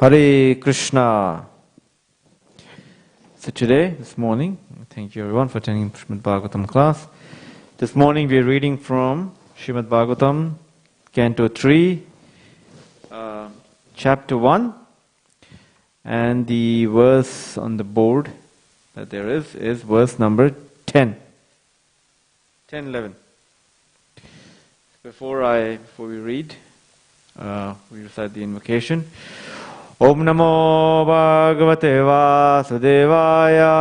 Hare Krishna. So this morning, thank you everyone for attending Srimad Bhagavatam class. This morning we are reading from Srimad Bhagavatam, Canto 3, Chapter 1, and the verse on the board that there is verse number 10. 10, 11. Before we read, we recite the invocation. Om Namo Bhagavate Vasudevaya.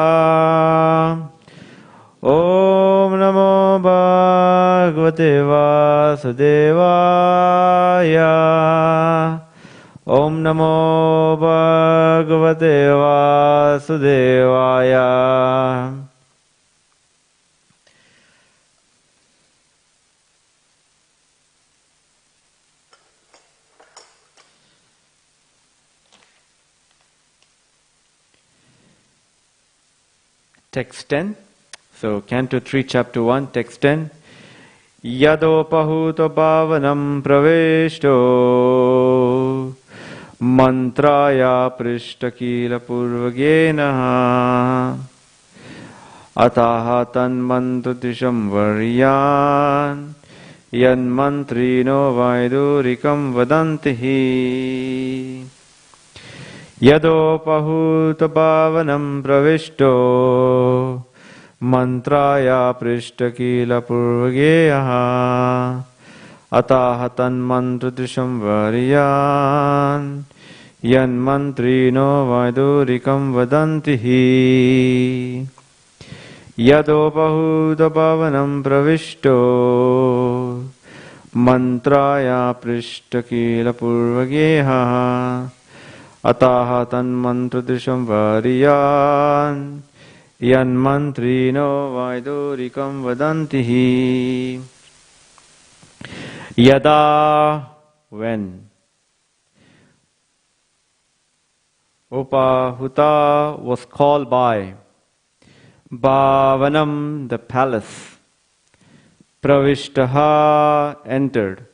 Om Namo Bhagavate Vasudevaya. Om Namo Bhagavate Vasudevaya. Text 10. So, Canto 3, Chapter 1, Text 10. Yadopahuto bhavanam praveshto mantraya prishtakila purvagena ataha tanmantutisham varyan yan mantrino vaidurikam vadantihi. Yadopahuta bhavanam pravishto mantraya prishtakila purvageyaha ataha tanmantradrisham varyan yan mantrino vaidurikam vadantihi. Yadopahuta bhavanam pravishto mantraya prishtakila purvageyaha ataha tanmantradrisham variyan yan mantrino vaidurikam vadantihi. Yada, when. Upahuta was called by. Bhavanam, the palace. Pravishtaha, entered.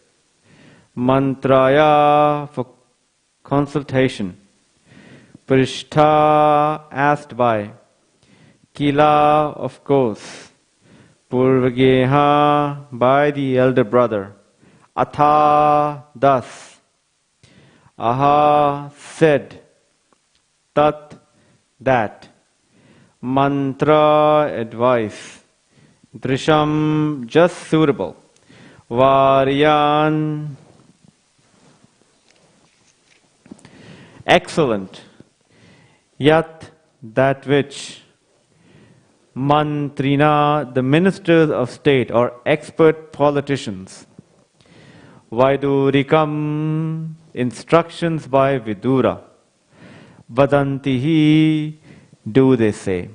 Mantraya, for consultation. Prishtha, asked by. Kila, of course. Purvageha, by the elder brother. Atha, thus. Aha, said. Tat, that. Mantra, advice. Drisham, just suitable. Varyan, excellent. Yat, that which. Mantrina, the ministers of state or expert politicians. Vaidurikam, instructions by Vidura. Vadantihi, do they say.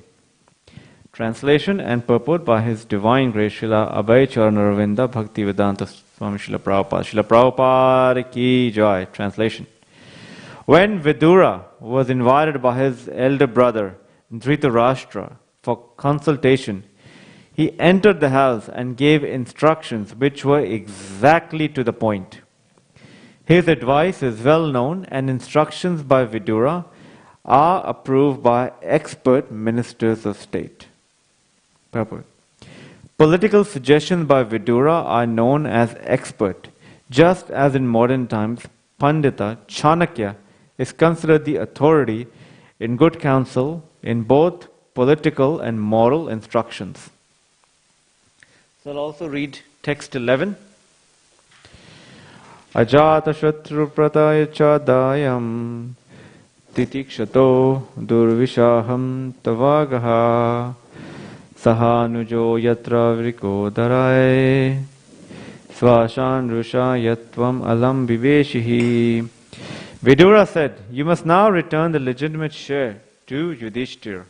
Translation and purport by His Divine Grace Srila Abhay Charana Bhaktivedanta Swami Srila Prabhupada. Srila Prabhupada ki jai. Translation. When Vidura was invited by his elder brother Dhritarashtra for consultation, he entered the house and gave instructions which were exactly to the point. His advice is well known, and instructions by Vidura are approved by expert ministers of state. Purport. Political suggestions by Vidura are known as expert, just as in modern times Pandita Chanakya is considered the authority in good counsel in both political and moral instructions. So I'll also read text 11. Ajata shatru prataya chadayam titikshato durvishaham tavagaha sahanujo yatra vrikodaraye swashan rusha yatvam alam viveshihi. Vidura said, you must now return the legitimate share to Yudhishthira,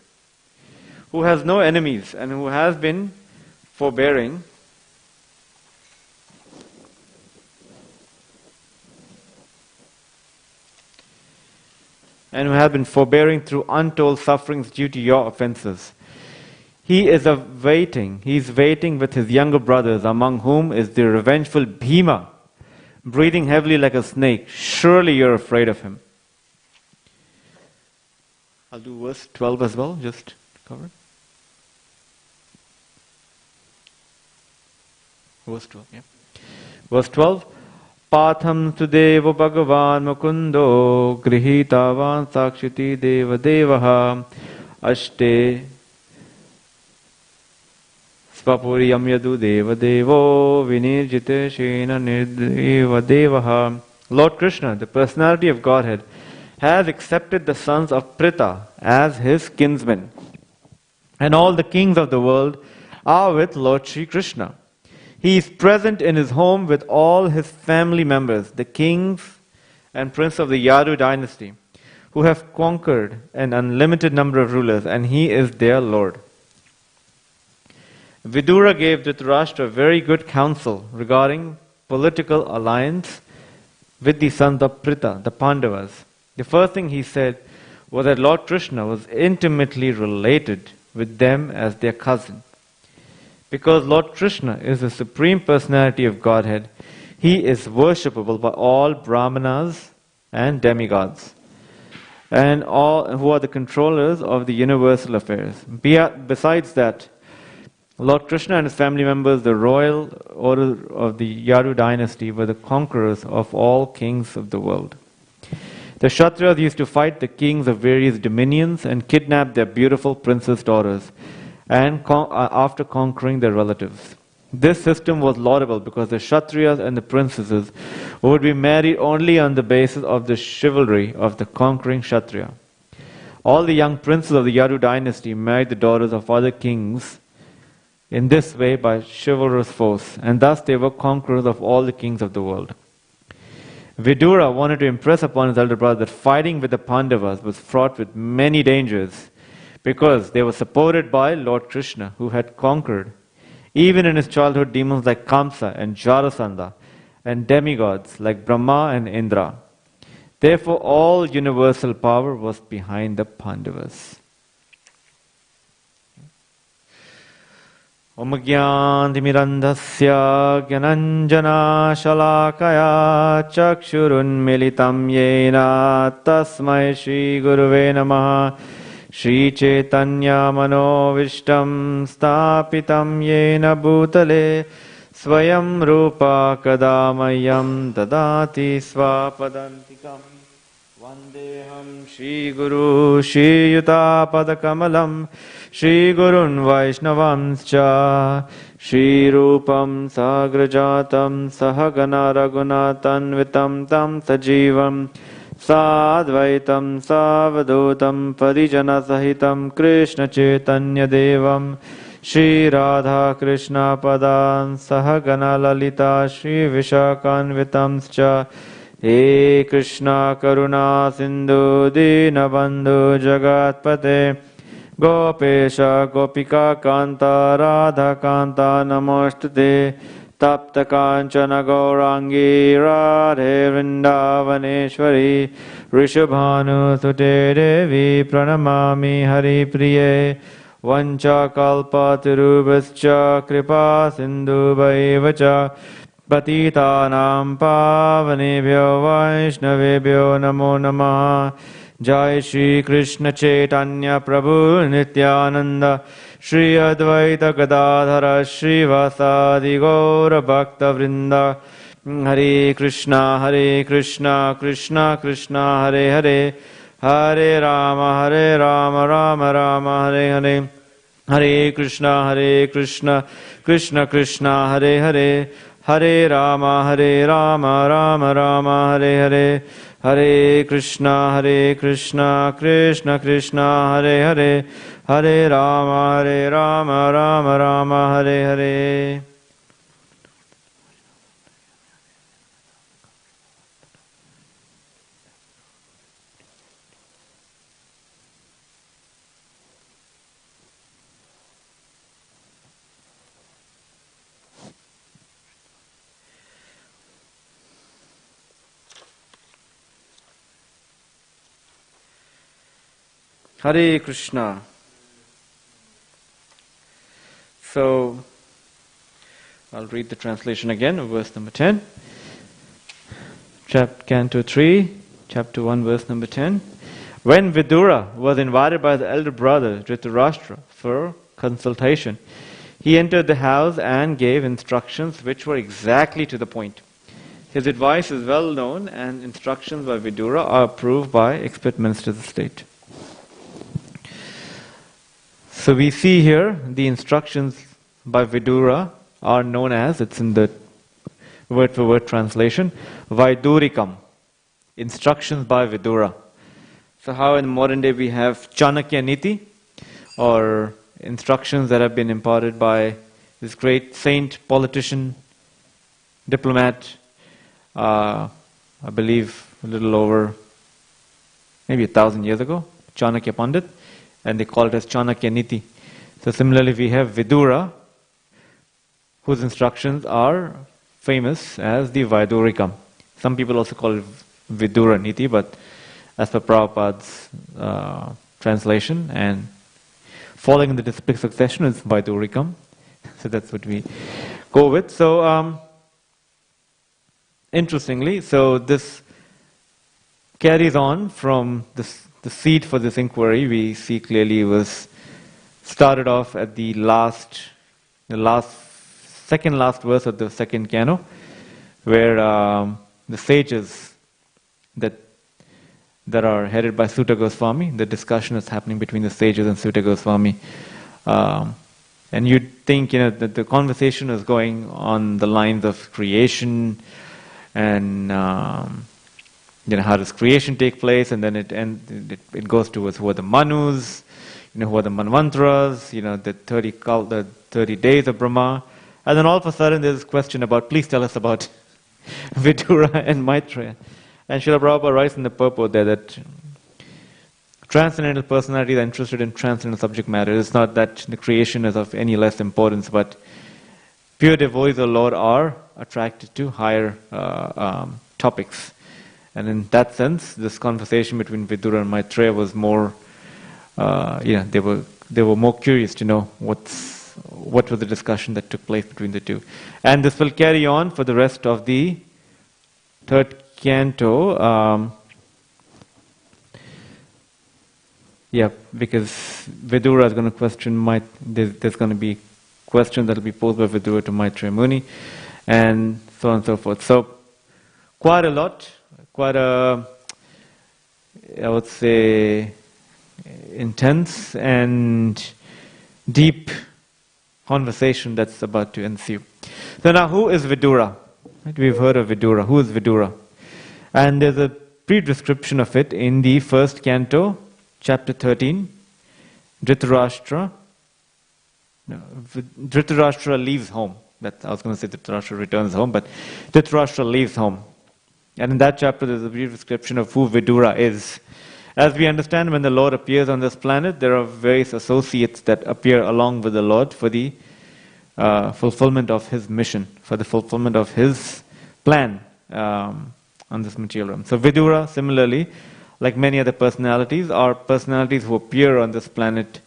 who has no enemies and who has been forbearing through untold sufferings due to your offenses. He is waiting with his younger brothers, among whom is the revengeful Bhima, breathing heavily like a snake. Surely you're afraid of him. I'll do verse 12 as well, just cover it. Verse 12, yeah. Verse 12. Patham Sudeva Bhagavan Mukundo Grihitavan Sakshiti Deva Devaha Ashte Svapuriyam Yadu Deva Devo Vinirjite Shena Nirdeva Devaha. Lord Krishna, the personality of Godhead, has accepted the sons of Pritha as his kinsmen. And all the kings of the world are with Lord Sri Krishna. He is present in his home with all his family members, the kings and prince of the Yadu dynasty, who have conquered an unlimited number of rulers, and he is their lord. Vidura gave Dhritarashtra very good counsel regarding political alliance with the sons of Pritha, the Pandavas. The first thing he said was that Lord Krishna was intimately related with them as their cousin. Because Lord Krishna is the Supreme Personality of Godhead, he is worshipable by all Brahmanas and demigods, and all who are the controllers of the universal affairs. Besides that, Lord Krishna and his family members, the royal order of the Yadu dynasty, were the conquerors of all kings of the world. The Kshatriyas used to fight the kings of various dominions and kidnap their beautiful princess daughters, and after conquering their relatives. This system was laudable because the Kshatriyas and the princesses would be married only on the basis of the chivalry of the conquering Kshatriya. All the young princes of the Yadu dynasty married the daughters of other kings in this way by chivalrous force, and thus they were conquerors of all the kings of the world. Vidura wanted to impress upon his elder brother that fighting with the Pandavas was fraught with many dangers, because they were supported by Lord Krishna, who had conquered, even in his childhood, demons like Kamsa and Jarasandha, and demigods like Brahma and Indra. Therefore, all universal power was behind the Pandavas. Om Gyantimirandhasya Gyananjana Shalakaya Chakshurun Militam Yena Tasmai Shri Guruve Namaha Shri Chaitanya Manovishtam Stapitam Yena Bhutale Swayam Rupa Kadamayam Dadati Swapadantikam Vandeham Shri Guru Shri Yuta Padakamalam Shri Gurun Vaishnavamscha Shri Rupam Sagrajatam Sahagana Raghunatan Vitam Tam Sajivam Sadvaitam Savadutam Parijana Sahitam Krishna Chaitanya Devam Shri Radha Krishna Padan Sahagana Lalita Shri Vishakanvitamscha He Krishna Karuna Sindhu Dinabandhu Jagatpate Gopesha Gopika Kanta Radha Kanta Namostate Tapta Kanchana Gaurangi Radhe Vrindavaneshwari Rishabhanu Sute Devi Pranamami Hari Priye Vancha Kalpa Tirubhascha Kripa Sindhu Bhaivacha Patitanam Pavanebhyo Vaishnavebhyo Namo Namaha Jai Shri Krishna Chaitanya Prabhu Nityananda Shri Advaita Gadadhara Shri Vasadi Gaura Bhakta Vrinda Hare Krishna Krishna Krishna Hare Hare Hare Rama Rama Rama Hare Hare Hare Krishna Krishna Krishna Hare Hare Hare Rama Rama Rama Hare Hare Hare Krishna Krishna Krishna Hare Hare Hare Rama Rama Rama Hare Hare. Hare Krishna. So, I'll read the translation again of verse number 10. Canto 3, chapter 1, verse number 10. When Vidura was invited by the elder brother Dhritarashtra for consultation, he entered the house and gave instructions which were exactly to the point. His advice is well known, and instructions by Vidura are approved by expert ministers of state. So we see here the instructions by Vidura are known as, it's in the word for word translation, Vaidurikam, instructions by Vidura. So how in modern day we have Chanakya Niti, or instructions that have been imparted by this great saint, politician, diplomat, I believe a little over maybe 1,000 years ago, Chanakya Pandit, and they call it as Chanakya Niti. So similarly we have Vidura, whose instructions are famous as the Vaidurikam. Some people also call it Vidura Niti, but as per Prabhupada's translation and following in the disciplic succession is Vaidurikam. So that's what we go with. So interestingly, so this carries on from the seed for this inquiry. We see clearly was started off at the second last verse of the second canto, where the sages that are headed by Sutta Goswami, the discussion is happening between the sages and Sutta Goswami. And you'd think, that the conversation is going on the lines of creation and how does creation take place, and then it goes towards who are the Manus, who are the Manvantras, the 30 days of Brahma, and then all of a sudden there's this question about, please tell us about Vidura and Maitreya. And Srila Prabhupada writes in the purport there that transcendental personalities are interested in transcendental subject matter. It's not that the creation is of any less importance, but pure devotees of the Lord are attracted to higher topics. And in that sense, this conversation between Vidura and Maitreya was more, they were more curious to know what was the discussion that took place between the two. And this will carry on for the rest of the third canto. Because Vidura is going to question there's going to be questions that will be posed by Vidura to Maitreya Muni, and so on and so forth. So quite a lot, I would say, intense and deep conversation that's about to ensue. So now, who is Vidura? Right? We've heard of Vidura. Who is Vidura? And there's a brief description of it in the first canto, chapter 13. Dhritarashtra leaves home. I was going to say Dhritarashtra returns home, but Dhritarashtra leaves home. And in that chapter, there's a brief description of who Vidura is. As we understand, when the Lord appears on this planet, there are various associates that appear along with the Lord for the fulfillment of His mission, for the fulfillment of His plan on this material realm. So Vidura, similarly, like many other personalities, are personalities who appear on this planet,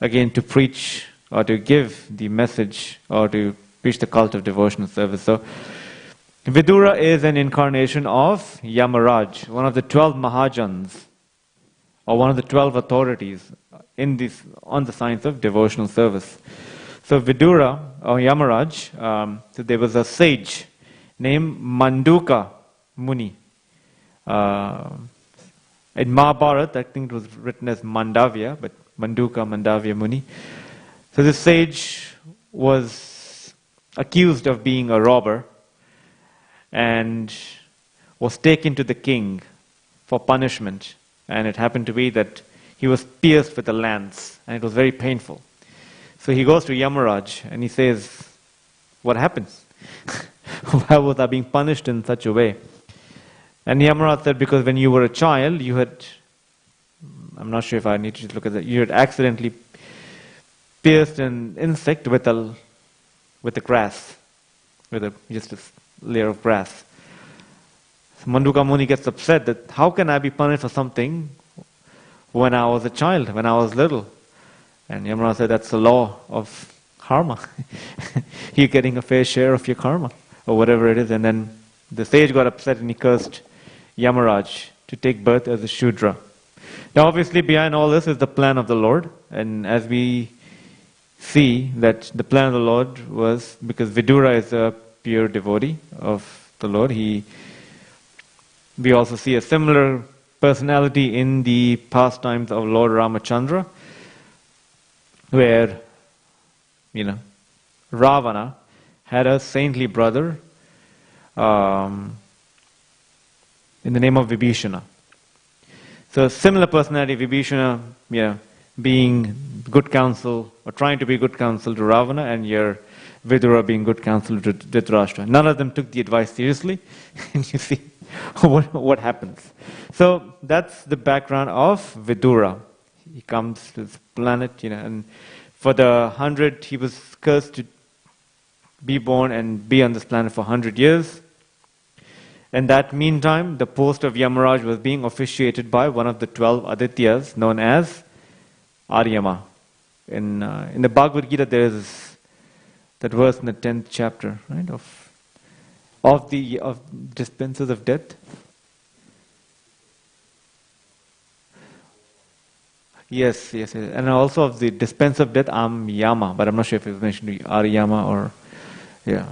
again, to preach or to give the message or to preach the cult of devotional service. So Vidura is an incarnation of Yamaraj, one of the 12 Mahajans, or one of the 12 authorities on the science of devotional service. So Vidura, or Yamaraj, so there was a sage named Manduka Muni. In Mahabharata, I think it was written as Mandavya, but Manduka, Mandavya Muni. So this sage was accused of being a robber and was taken to the king for punishment. And it happened to be that he was pierced with a lance, and it was very painful. So he goes to Yamaraj and he says, what happened? Why was I being punished in such a way? And Yamaraj said, because when you were a child, you had, I'm not sure if I need to look at that, you had accidentally pierced an insect with a grass, just a layer of grass. So Manduka Muni gets upset that how can I be punished for something when I was a child, when I was little? And Yamaraj said, that's the law of karma. You're getting a fair share of your karma, or whatever it is. And then the sage got upset and he cursed Yamaraj to take birth as a Shudra. Now obviously behind all this is the plan of the Lord, and as we see that the plan of the Lord was, because Vidura is a pure devotee of the Lord, we also see a similar personality in the pastimes of Lord Ramachandra, where, Ravana had a saintly brother in the name of Vibhishana. So a similar personality, Vibhishana, being good counsel, or trying to be good counsel to Ravana, and your Vidura being good counsel to Dhritarashtra. None of them took the advice seriously, and you see what happens. So that's the background of Vidura. He comes to this planet, and for the 100, he was cursed to be born and be on this planet for 100 years. In that meantime, the post of Yamaraj was being officiated by one of the 12 Adityas, known as Aryama. In the Bhagavad Gita, there is that verse in the 10th chapter, right, of dispensers of death. Yes, and also of the dispenser of death, Yama, but I'm not sure if it's mentioned Aryama or, yeah.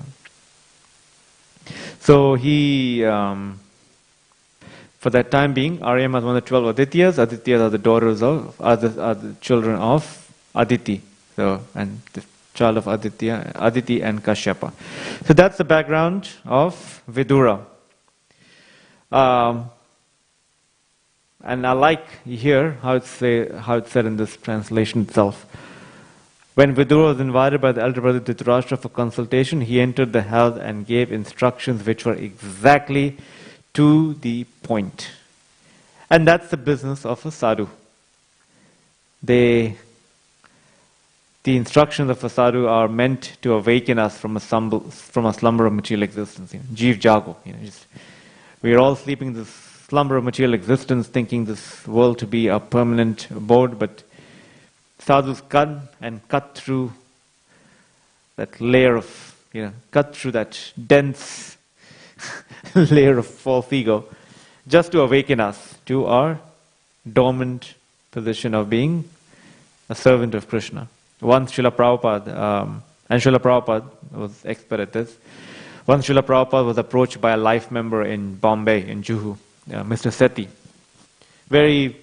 So he, for that time being, Aryama is one of the 12 Adityas. Adityas are the daughters of, are the children of Aditi. So, and the child of Aditi and Kashyapa. So that's the background of Vidura. And I like here how it's said in this translation itself. When Vidura was invited by the elder brother Dhritarashtra for consultation, he entered the hall and gave instructions which were exactly to the point. And that's the business of a sadhu. The instructions of a sadhu are meant to awaken us from a slumber of material existence. Jeev Jago. We are all sleeping this slumber of material existence, thinking this world to be a permanent abode, but sadhus cut through that layer of, cut through that dense layer of false ego, just to awaken us to our dormant position of being a servant of Krishna. Once Srila Prabhupada, and Srila Prabhupada was expert at this, once Srila Prabhupada was approached by a life member in Bombay, in Juhu, Mr. Sethi. Very,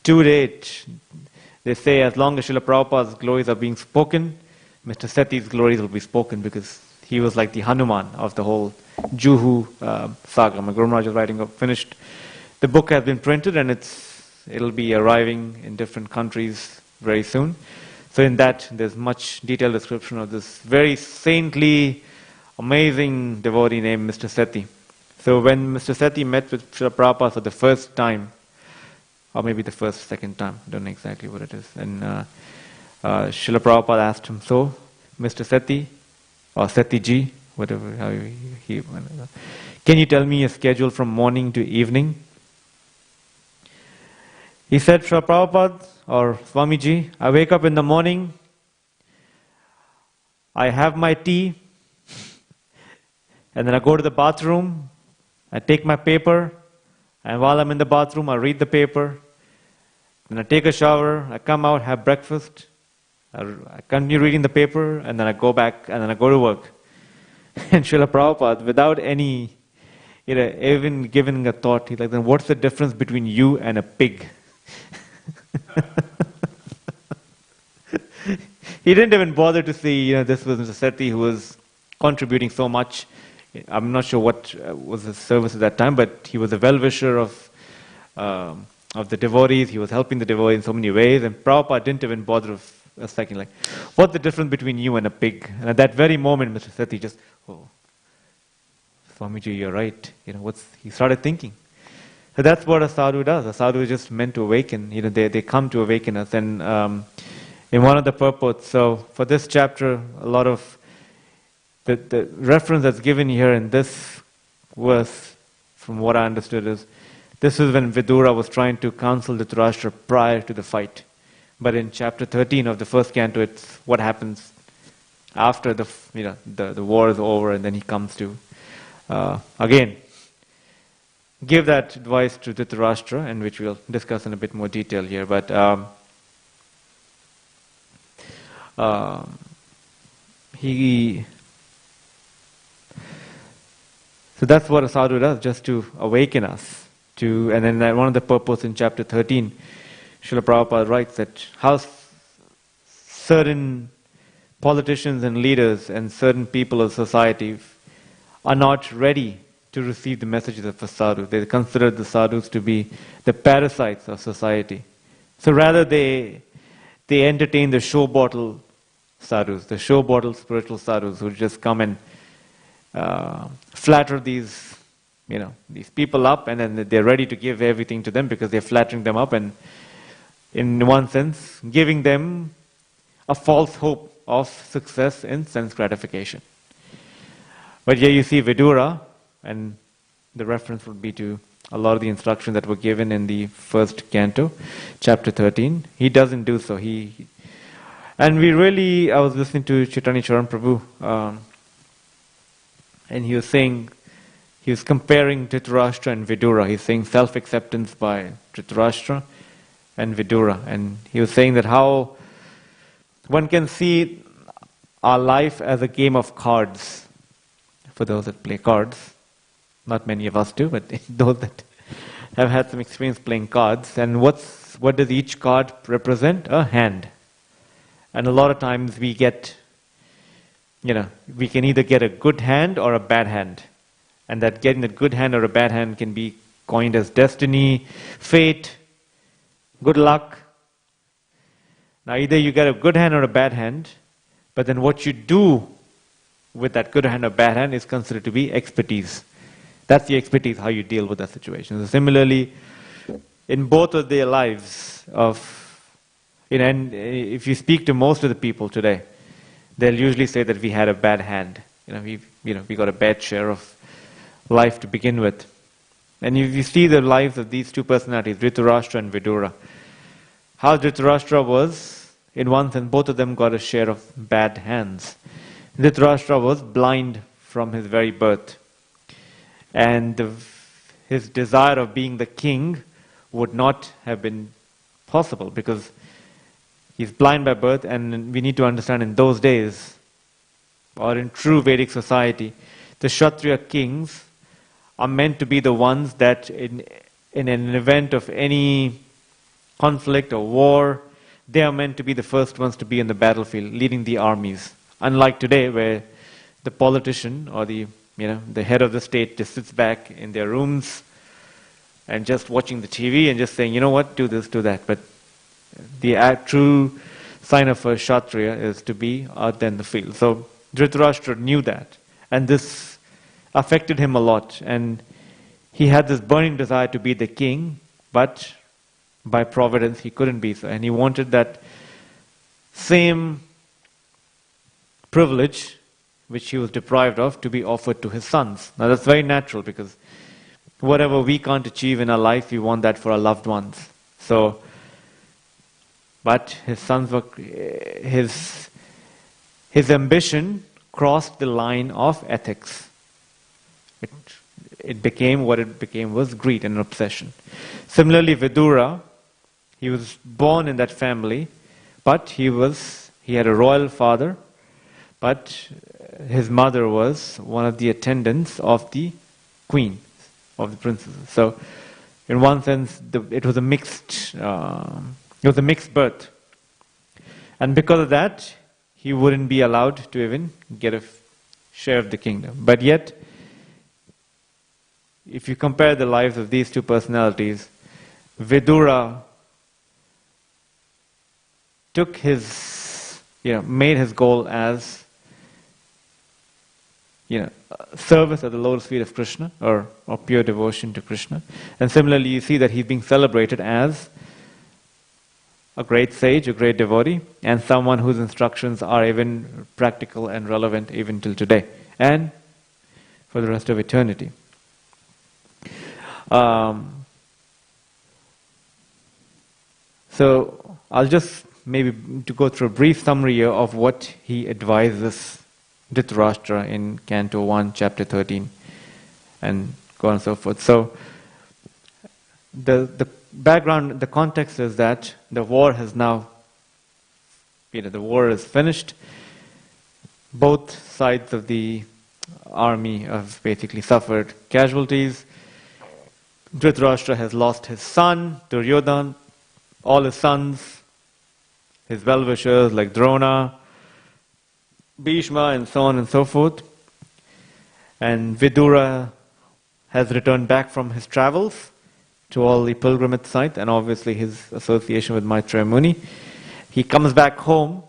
to date, they say as long as Srila Prabhupada's glories are being spoken, Mr. Sethi's glories will be spoken, because he was like the Hanuman of the whole Juhu saga. My Guru Maharaj is writing, finished. The book has been printed and it'll be arriving in different countries very soon. So in that, there's much detailed description of this very saintly, amazing devotee named Mr. Sethi. So when Mr. Sethi met with Srila Prabhupada for the first time, or maybe the second time, I don't know exactly what it is, and Srila Prabhupada asked him, so, Mr. Sethi, or Sethi Ji, whatever, how he can you tell me a schedule from morning to evening? He said, Srila Prabhupada, or Swamiji, I wake up in the morning, I have my tea, and then I go to the bathroom, I take my paper, and while I'm in the bathroom, I read the paper, then I take a shower, I come out, have breakfast, I continue reading the paper, and then I go back, and then I go to work. And Srila Prabhupada, without any, even giving a thought, he's like, then what's the difference between you and a pig? He didn't even bother to see, this was Mr. Sethi who was contributing so much. I'm not sure what was his service at that time, but he was a well-wisher of the devotees. He was helping the devotees in so many ways, and Prabhupada didn't even bother a second, like, what's the difference between you and a pig? And at that very moment, Mr. Sethi just, oh, Swamiji, you're right. He started thinking. So that's what a sadhu does. A sadhu is just meant to awaken. They come to awaken us. And in one of the purports, so for this chapter, a lot of the reference that's given here in this verse, from what I understood, is this is when Vidura was trying to counsel Dhritarashtra prior to the fight. But in chapter 13 of the first canto, it's what happens after the war is over, and then he comes to again give that advice to Dhritarashtra, and which we'll discuss in a bit more detail here. But so that's what a sadhu does, just to awaken us to. And then one of the purposes in chapter 13, Srila Prabhupada writes that how certain politicians and leaders and certain people of society are not ready to receive the messages of a sadhu. They consider the sadhus to be the parasites of society. So rather they entertain the show bottle sadhus, the show bottle spiritual sadhus who just come and flatter these people up, and then they're ready to give everything to them because they're flattering them up, and in one sense giving them a false hope of success in sense gratification. But here you see Vidura, and the reference would be to a lot of the instructions that were given in the first canto, chapter 13. He doesn't do so. I was listening to Chaitanya Charan Prabhu, and he was comparing Dhritarashtra and Vidura. He's saying self-acceptance by Dhritarashtra and Vidura. And he was saying that how one can see our life as a game of cards. For those that play cards, not many of us do, but those that have had some experience playing cards. And what does each card represent? A hand. And a lot of times we can either get a good hand or a bad hand. And that getting a good hand or a bad hand can be coined as destiny, fate, good luck. Now either you get a good hand or a bad hand, but then what you do with that good hand or bad hand is considered to be expertise. That's the expertise, how you deal with that situation. So similarly, in both of their lives and if you speak to most of the people today, they'll usually say that we had a bad hand. We got a bad share of life to begin with. And if you see the lives of these two personalities, Dhritarashtra and Vidura, how Dhritarashtra was, in one sense, both of them got a share of bad hands. Dhritarashtra was blind from his very birth. And his desire of being the king would not have been possible because he's blind by birth, and we need to understand in those days, or in true Vedic society, the Kshatriya kings are meant to be the ones that in an event of any conflict or war, they are meant to be the first ones to be in the battlefield, leading the armies. Unlike today, where the politician or the head of the state just sits back in their rooms and just watching the TV and just saying, do this, do that. But the true sign of a Kshatriya is to be out there in the field. So Dhritarashtra knew that, and this affected him a lot. And he had this burning desire to be the king, but by providence he couldn't be so. And he wanted that same privilege which he was deprived of to be offered to his sons. Now that's very natural, because whatever we can't achieve in our life, we want that for our loved ones. But his sons his ambition crossed the line of ethics. It became what it became was greed and obsession. Similarly, Vidura, he was born in that family, but he had a royal father, but his mother was one of the attendants of the queen, of the princesses. So, in one sense, it was a mixed birth, and because of that, he wouldn't be allowed to even get a share of the kingdom. But yet, if you compare the lives of these two personalities, Vidura made his goal as service at the lotus feet of Krishna, or pure devotion to Krishna. And similarly, you see that he's being celebrated as a great sage, a great devotee, and someone whose instructions are even practical and relevant even till today, and for the rest of eternity. So I'll just maybe to go through a brief summary here of what he advises Dhritarashtra in Canto 1, Chapter 13, and so on and so forth. So the background, the context is that the war has now, the war is finished. Both sides of the army have basically suffered casualties. Dhritarashtra has lost his son, Duryodhana, all his sons, his well-wishers like Drona, Bhishma, and so on and so forth. And Vidura has returned back from his travels to all the pilgrimage sites and obviously his association with Maitreya Muni. He comes back home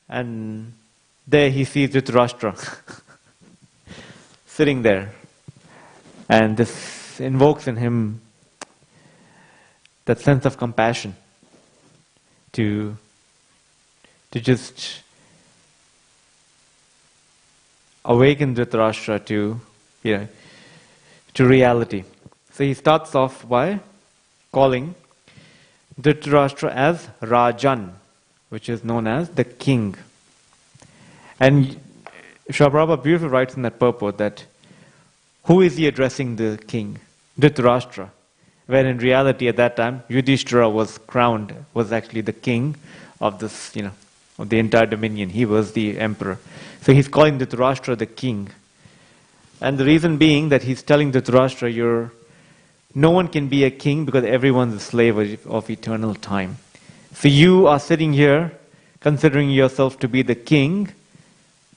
and there he sees Dhritarashtra sitting there. And this invokes in him that sense of compassion to just awaken Dhritarashtra to reality. So he starts off by calling Dhritarashtra as Rajan, which is known as the king. And Srila Prabhupada beautifully writes in that purport that who is he addressing the king? Dhritarashtra. Where in reality at that time, Yudhishthira was crowned, was actually the king of this, of the entire dominion. He was the emperor. So he's calling Dhritarashtra the king. And the reason being that he's telling Dhritarashtra, no one can be a king because everyone's a slave of eternal time. So you are sitting here considering yourself to be the king,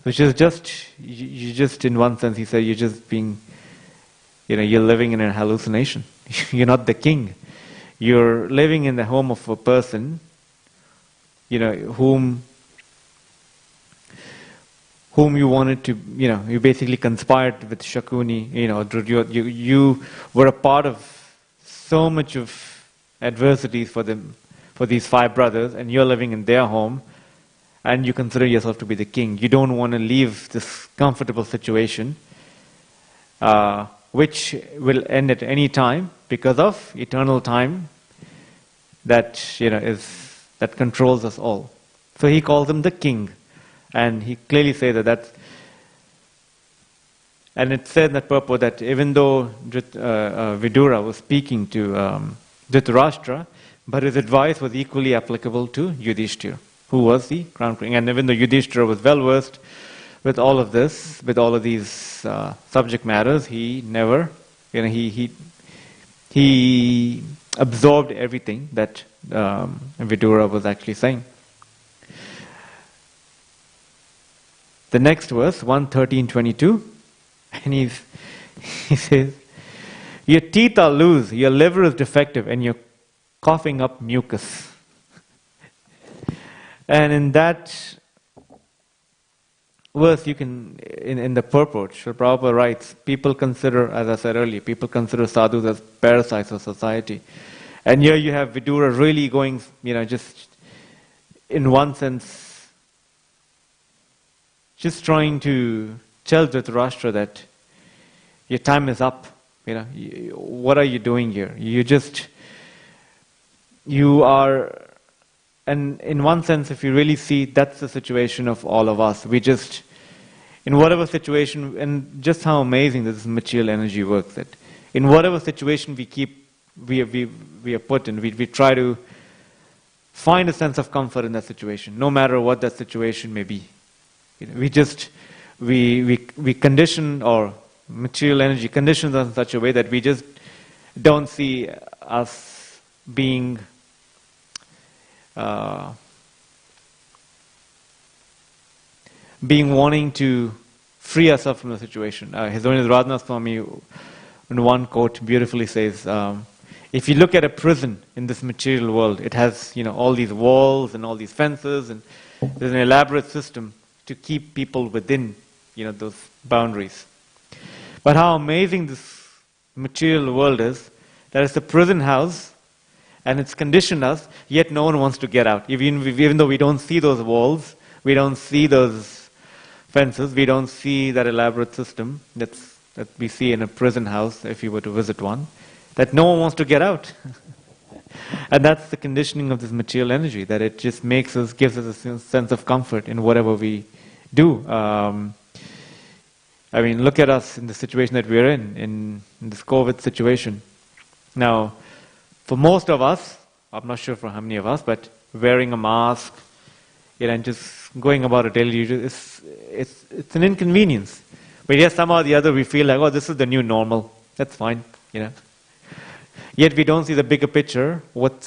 which is you just in one sense, he said, you're just being, you're living in a hallucination. You're not the king. You're living in the home of a person, whom you wanted to, you basically conspired with Shakuni, you were a part of so much of adversities for these 5 brothers, and you're living in their home, and you consider yourself to be the king. You don't want to leave this comfortable situation, which will end at any time because of eternal time that that controls us all. So he calls him the king. And he clearly says and it said in that purport that even though Vidura was speaking to Dhritarashtra, but his advice was equally applicable to Yudhishthira, who was the crown king. And even though Yudhishthira was well versed with all of this, with all of these subject matters, he never, he absorbed everything that Vidura was actually saying. The next verse, 1:13-22, and he says, your teeth are loose, your liver is defective, and you're coughing up mucus. And in that verse, you can, in the purport, Srila Prabhupada writes, people consider, as I said earlier, people consider sadhus as parasites of society. And here you have Vidura really going, just in one sense, just trying to tell Dhritarashtra that your time is up. What are you doing here? You are, and in one sense, if you really see, that's the situation of all of us. We just, in whatever situation, and just how amazing this material energy works, that in whatever situation we are put in, we try to find a sense of comfort in that situation, no matter what that situation may be. We condition, or material energy conditions us in such a way that we just don't see us being wanting to free ourselves from the situation. His Holiness Radhanath Swami, in one quote, beautifully says, if you look at a prison in this material world, it has all these walls and all these fences, and there's an elaborate system to keep people within, those boundaries. But how amazing this material world is, that it's a prison house, and it's conditioned us, yet no one wants to get out. Even though we don't see those walls, we don't see those fences, we don't see that elaborate system that we see in a prison house, if you were to visit one, that no one wants to get out. And that's the conditioning of this material energy, that it just gives us a sense of comfort in whatever we do. I mean, look at us in the situation that we're in this COVID situation. Now, for most of us, I'm not sure for how many of us, but wearing a mask, and just going about it daily, it's an inconvenience. But yes, somehow or the other we feel like, oh, this is the new normal. That's fine, Yet we don't see the bigger picture. What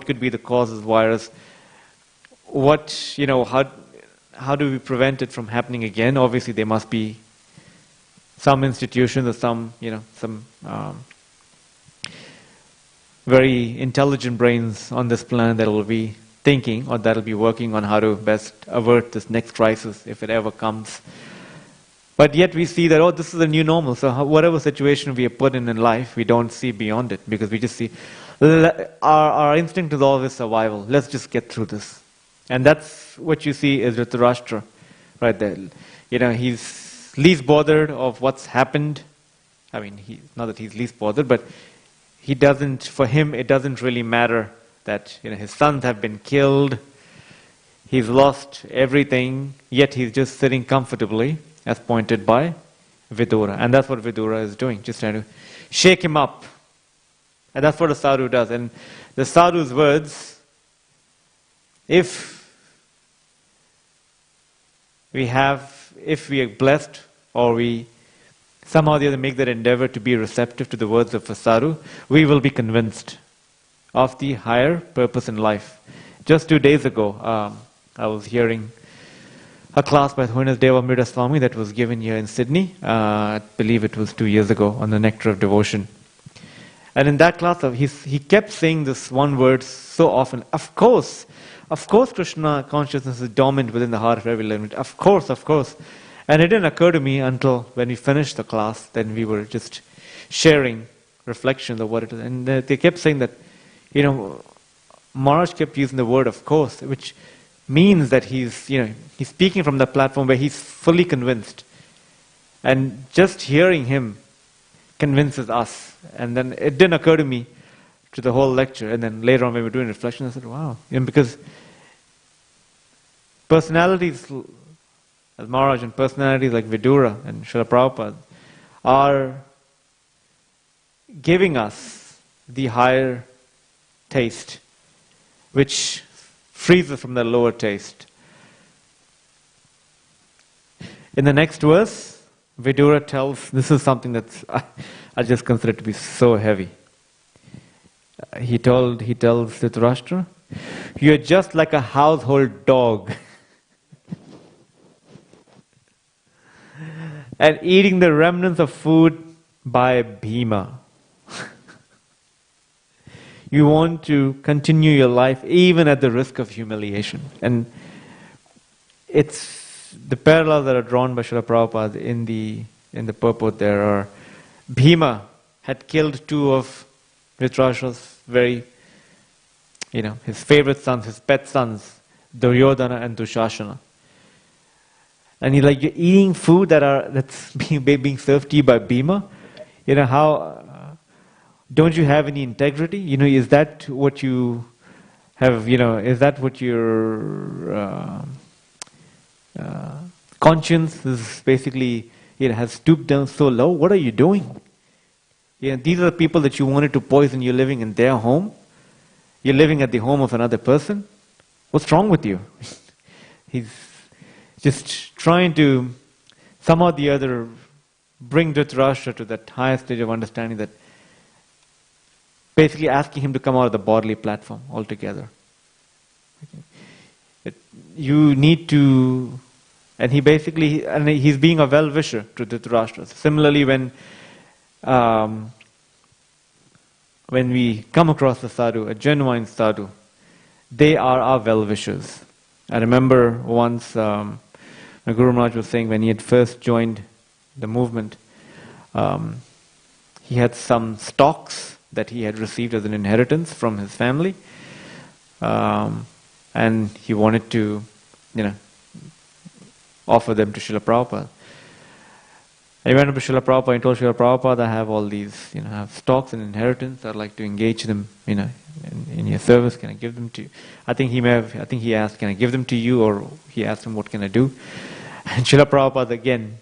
could be the cause of the virus? How do we prevent it from happening again? Obviously, there must be some institutions or some very intelligent brains on this planet that will be thinking or that will be working on how to best avert this next crisis if it ever comes. But yet we see that, oh, this is a new normal. So whatever situation we are put in life, we don't see beyond it because we just see our instinct is always survival. Let's just get through this. And that's what you see is Dhritarashtra right there. He's least bothered of what's happened. I mean, not that he's least bothered, but for him, it doesn't really matter that his sons have been killed. He's lost everything, yet he's just sitting comfortably, as pointed by Vidura. And that's what Vidura is doing, just trying to shake him up. And that's what a sadhu does. And the sadhu's words, if we are blessed or we somehow or the other make that endeavor to be receptive to the words of a sadhu, we will be convinced of the higher purpose in life. Just 2 days ago, I was hearing a class by Holiness Devamrita Swami that was given here in Sydney. I believe it was 2 years ago on the Nectar of Devotion. And in that class, he kept saying this one word so often. Of course, Krishna consciousness is dominant within the heart of every living. Of course. And it didn't occur to me until when we finished the class, then we were just sharing reflections of what it is. And they kept saying that, Maharaj kept using the word of course, which means that he's speaking from that platform where he's fully convinced. And just hearing him convinces us. And then it didn't occur to me to the whole lecture. And then later on when we were doing reflection, I said, wow. Because personalities as Maharaj and personalities like Vidura and Srila Prabhupada are giving us the higher taste, which frees us from the lower taste. In the next verse, Vidura tells, this is something that's I just consider it to be so heavy. He tells Dhritarashtra, you're just like a household dog and eating the remnants of food by Bhima. You want to continue your life even at the risk of humiliation. And it's the parallels that are drawn by Srila Prabhupada in the purport there are Bhima had killed two of Dhritarashtra's his favorite sons, his pet sons, Duryodhana and Dushasana. And you're eating food that's being served to you by Bhima. How don't you have any integrity? Is that what you have? Is that what your conscience is basically? Has stooped down so low. What are you doing? These are the people that you wanted to poison. You're living in their home. You're living at the home of another person. What's wrong with you? He's just trying to somehow or the other bring Dhritarashtra to that higher stage of understanding, that basically asking him to come out of the bodily platform altogether. You need to, and he's being a well-wisher to Dhritarashtra. Similarly, when we come across a sadhu, a genuine sadhu, they are our well-wishers. I remember once my Guru Maharaj was saying when he had first joined the movement, he had some stocks that he had received as an inheritance from his family, and he wanted to, offer them to Srila Prabhupada. I went up to Srila Prabhupada and told Srila Prabhupada, I have all these, I have stocks and inheritance. I'd like to engage them, in your service. Can I give them to you? I think he asked, can I give them to you? Or he asked him, what can I do? And Srila Prabhupada again,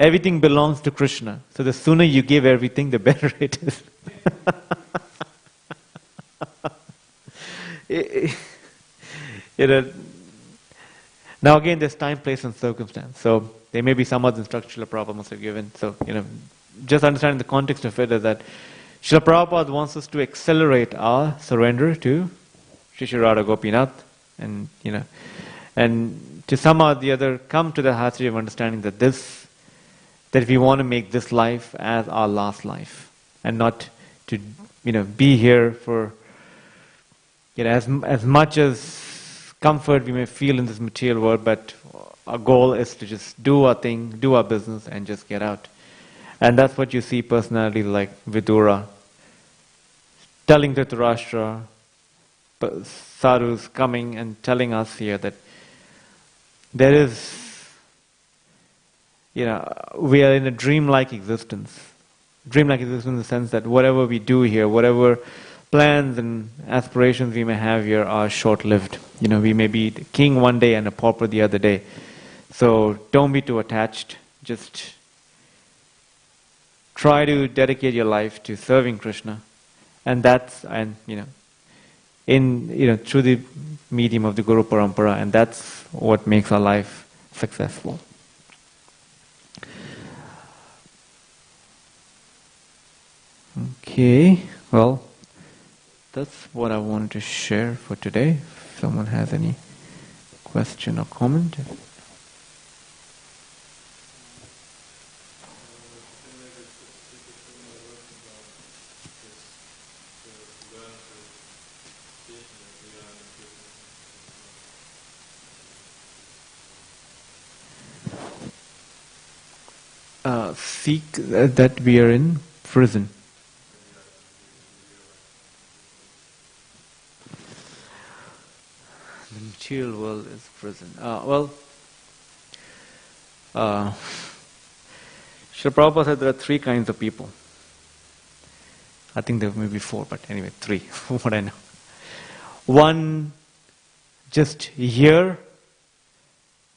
Everything belongs to Krishna. So the sooner you give everything, the better it is. You know, now again, there's time, place, and circumstance. So there may be some other instructional problems have given. So, just understanding the context of it is that Srila Prabhupada wants us to accelerate our surrender to Sri Sri Radha Gopinath, and and to somehow or the other come to the heart of understanding that that we want to make this life as our last life, and not to be here for as much as comfort we may feel in this material world, but our goal is to just do our thing, do our business, and just get out. And that's what you see personalities like Vidura telling Dhritarashtra, sadhus coming and telling us here that there is, we are in a dreamlike existence. Dreamlike existence in the sense that whatever we do here, whatever plans and aspirations we may have here are short-lived. We may be the king one day and a pauper the other day. So don't be too attached. Just try to dedicate your life to serving Krishna, and through the medium of the Guru Parampara, and that's what makes our life successful. Okay, well, that's what I wanted to share for today. If someone has any question or comment. Seek that we are in prison. The material world is prison. Srila Prabhupada said there are three kinds of people. I think there may be four, but anyway, three, from what I know. One, just hear,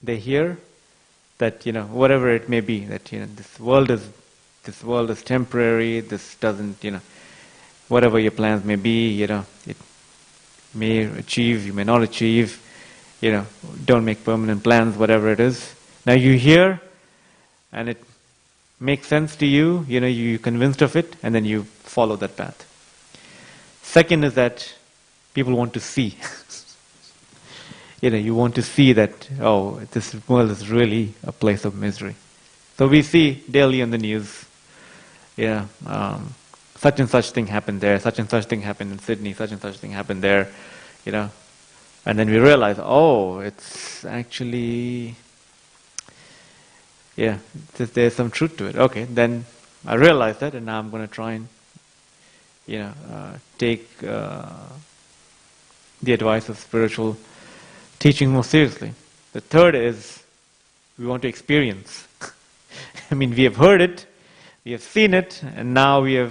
they hear that, whatever it may be, that, this world is temporary, this doesn't, whatever your plans may be, it may achieve, you may not achieve, don't make permanent plans, whatever it is. Now you hear, and it makes sense to you, you're convinced of it, and then you follow that path. Second is that people want to see. You want to see that, this world is really a place of misery. So we see daily on the news, such and such thing happened there, such and such thing happened in Sydney, such and such thing happened there, and then we realize, it's actually, there's some truth to it. Okay, then I realized that, and now I'm going to try and, take the advice of spiritual teaching more seriously. The third is, we want to experience. We have heard it, we have seen it, and now we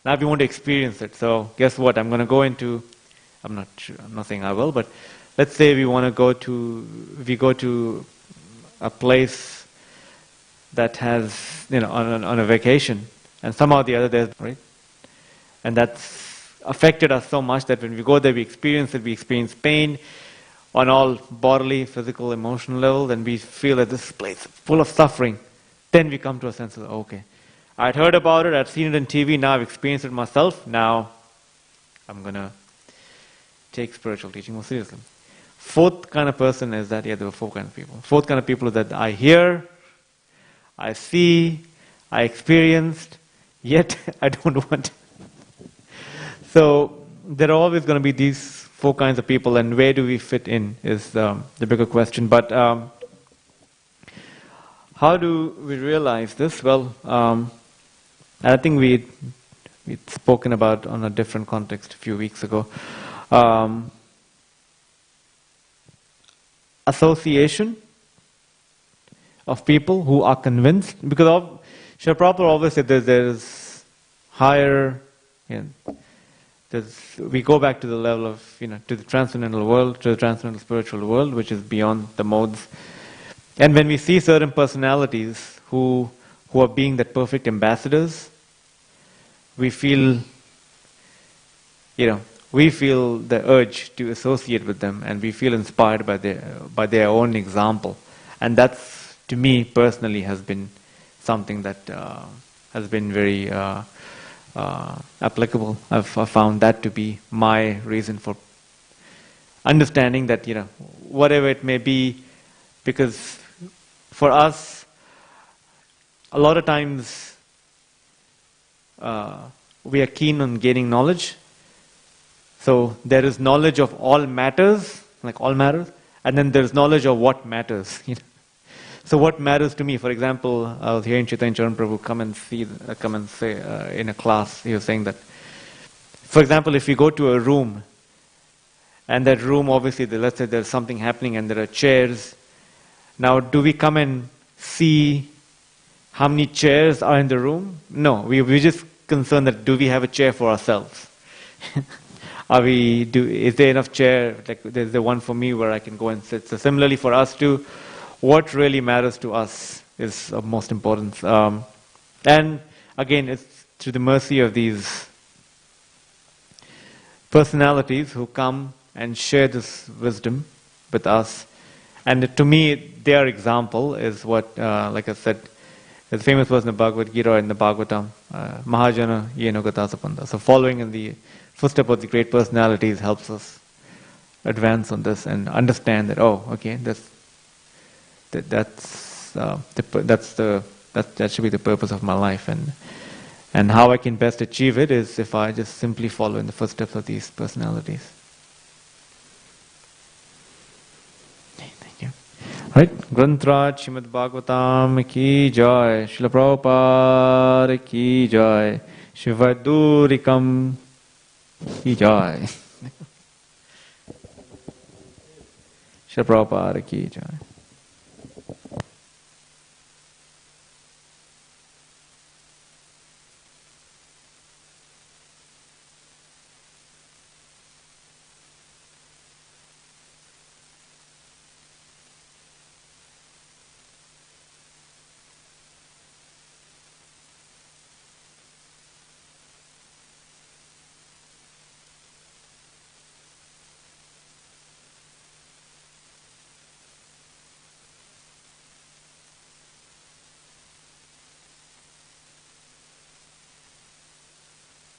want to experience it. So guess what? I'm going to go into, I'm not saying I will, but let's say we go to a place that has, on a vacation, and somehow or the other there's, right? And that's affected us so much that when we go there, we experience it, we experience pain on all bodily, physical, emotional level, then we feel that this place is full of suffering. Then we come to a sense of, okay, I'd heard about it, I'd seen it on TV, now I've experienced it myself, now I'm going to take spiritual teaching more seriously. Fourth kind of person is that, there were four kinds of people. Fourth kind of people is that I hear, I see, I experienced, yet I don't want. So there are always going to be these four kinds of people, and where do we fit in is the bigger question. But how do we realize this? Well, I think we'd spoken about on a different context a few weeks ago. Association of people who are convinced, because Srila Prabhupada always said there's higher, we go back to the level of, to the transcendental world, to the transcendental spiritual world, which is beyond the modes. And when we see certain personalities who are being that perfect ambassadors, we feel, we feel the urge to associate with them, and we feel inspired by their own example. And that's, to me personally, has been something that has been very applicable. I've found that to be my reason for understanding that, whatever it may be, because for us, a lot of times we are keen on gaining knowledge. So there is knowledge of all matters, like all matters, and then there's knowledge of what matters. So what matters to me, for example, I was hearing Chaitanya Charan Prabhu come and say in a class, he was saying that, for example, if you go to a room, and that room, obviously, let's say there's something happening and there are chairs. Now, do we come and see how many chairs are in the room? No, we're just concerned that do we have a chair for ourselves? Is there enough chair? Like there's the one for me where I can go and sit. So similarly for us too, what really matters to us is of most importance. And again, it's through the mercy of these personalities who come and share this wisdom with us. And to me, their example is what, like I said, there's a famous verse in the Bhagavad Gita or in the Bhagavatam, Mahajana Yeno Gata Sapanda. So following in the footsteps of the great personalities helps us advance on this and understand that, that should be the purpose of my life, and how I can best achieve it is if I just simply follow in the footsteps of these personalities. Okay, thank you. Right, Grantraj Srimad Bhagavatam ki jai, Srila Prabhupada ki jai, Shivadurikam ki jai. Srila Prabhupada ki jai.